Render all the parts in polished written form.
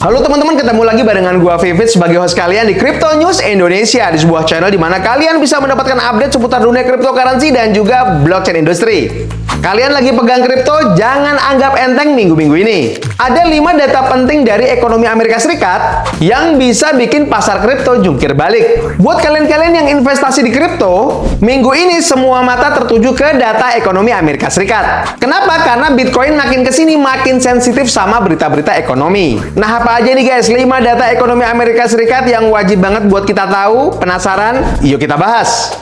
Halo teman-teman, ketemu lagi barengan gua Vivit sebagai host kalian di Crypto News Indonesia, di sebuah channel di mana kalian bisa mendapatkan update seputar dunia cryptocurrency dan juga blockchain industri. Kalian lagi pegang kripto, jangan anggap enteng minggu-minggu ini. Ada 5 data penting dari ekonomi Amerika Serikat yang bisa bikin pasar kripto jungkir balik. Buat kalian-kalian yang investasi di kripto, minggu ini semua mata tertuju ke data ekonomi Amerika Serikat. Kenapa? Karena Bitcoin makin kesini makin sensitif sama berita-berita ekonomi. Nah, apa aja nih guys 5 data ekonomi Amerika Serikat yang wajib banget buat kita tahu? Penasaran? Yuk kita bahas.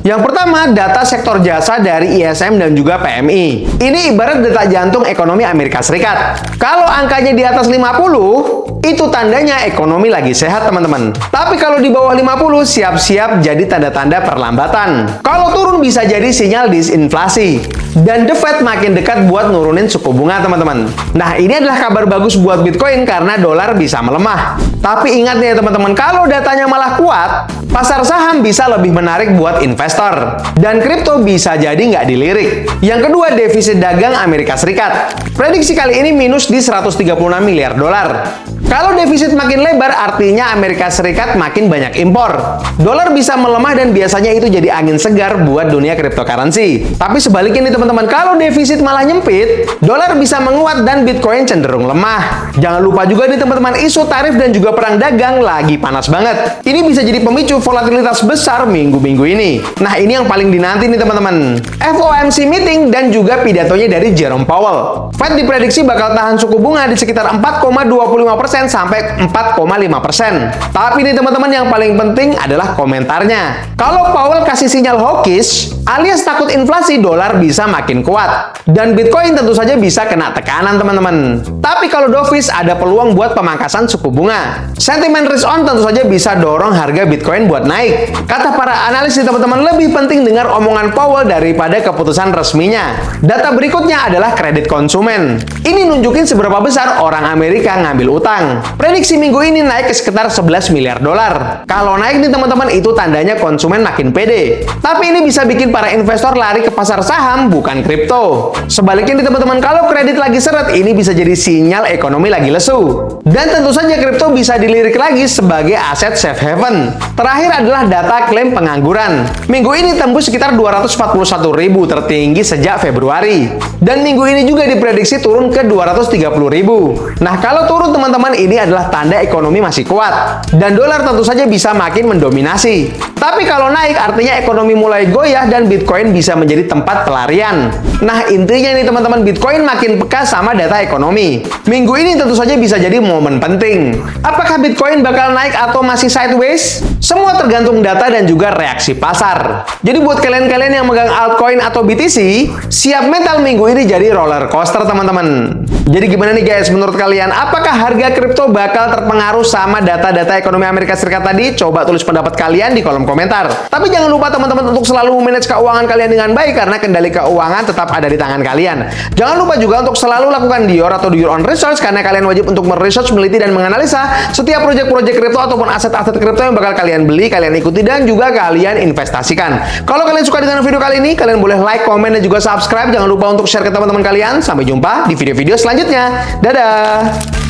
Yang pertama, data sektor jasa dari ISM dan juga PMI. Ini ibarat detak jantung ekonomi Amerika Serikat. Kalau angkanya di atas 50, itu tandanya ekonomi lagi sehat, teman-teman. Tapi kalau di bawah 50, siap-siap jadi tanda-tanda perlambatan. Kalau turun bisa jadi sinyal disinflasi. Dan The Fed makin dekat buat nurunin suku bunga, teman-teman. Nah, ini adalah kabar bagus buat Bitcoin karena dolar bisa melemah. Tapi ingat nih teman-teman, kalau datanya malah kuat, pasar saham bisa lebih menarik buat investor. Dan kripto bisa jadi nggak dilirik. Yang kedua, defisit dagang Amerika Serikat. Prediksi kali ini minus di 136 miliar dolar. Kalau defisit makin lebar, artinya Amerika Serikat makin banyak impor. Dolar bisa melemah dan biasanya itu jadi angin segar buat dunia cryptocurrency. Tapi sebaliknya nih teman-teman, kalau defisit malah nyempit, dolar bisa menguat dan Bitcoin cenderung lemah. Jangan lupa juga nih teman-teman, isu tarif dan juga perang dagang lagi panas banget. Ini bisa jadi pemicu volatilitas besar minggu-minggu ini. Nah, ini yang paling dinanti nih teman-teman. FOMC meeting dan juga pidatonya dari Jerome Powell. Fed diprediksi bakal tahan suku bunga di sekitar 4,25% sampai 4,5%. Tapi nih teman-teman, yang paling penting adalah komentarnya. Kalau Powell kasih sinyal hawkish alias takut inflasi, dolar bisa makin kuat. Dan Bitcoin tentu saja bisa kena tekanan teman-teman. Tapi kalau dovish ada peluang buat pemangkasan suku bunga. Sentimen risk on tentu saja bisa dorong harga Bitcoin buat naik. Kata para analis nih teman-teman, lebih penting dengar omongan Powell daripada keputusan resminya. Data berikutnya adalah kredit konsumen. Ini nunjukin seberapa besar orang Amerika ngambil utang. Prediksi minggu ini naik ke sekitar 11 miliar dolar. Kalau naik nih teman-teman, itu tandanya konsumen makin pede. Tapi ini bisa bikin para investor lari ke pasar saham, bukan kripto. Sebaliknya nih teman-teman, kalau kredit lagi seret, ini bisa jadi sinyal ekonomi lagi lesu. Dan tentu saja kripto bisa dilirik lagi sebagai aset safe haven. Terakhir adalah data klaim pengangguran. Minggu ini tembus sekitar 241.000, tertinggi sejak Februari. Dan minggu ini juga diprediksi turun ke 230.000. Nah, kalau turun teman-teman, ini adalah tanda ekonomi masih kuat. Dan dolar tentu saja bisa makin mendominasi. Tapi kalau naik, artinya ekonomi mulai goyah dan Bitcoin bisa menjadi tempat pelarian. Nah, intinya nih teman-teman, Bitcoin makin peka sama data ekonomi. Minggu ini tentu saja bisa jadi momen penting. Apakah Bitcoin bakal naik atau masih sideways? Semua tergantung data dan juga reaksi pasar. Jadi buat kalian-kalian yang megang altcoin atau BTC, siap mental minggu ini jadi roller coaster teman-teman. Jadi gimana nih guys, menurut kalian, apakah harga kripto bakal terpengaruh sama data-data ekonomi Amerika Serikat tadi? Coba tulis pendapat kalian di kolom komentar. Tapi jangan lupa teman-teman untuk selalu manage keuangan kalian dengan baik, karena kendali keuangan tetap ada di tangan kalian. Jangan lupa juga untuk selalu lakukan your atau do your own research, karena kalian wajib untuk meresearch, meneliti, dan menganalisa setiap proyek-proyek kripto ataupun aset-aset kripto yang bakal kalian beli, kalian ikuti, dan juga kalian investasikan. Kalau kalian suka dengan video kali ini, kalian boleh like, komen, dan juga subscribe. Jangan lupa untuk share ke teman-teman kalian. Sampai jumpa di video-video selanjutnya. Dadah!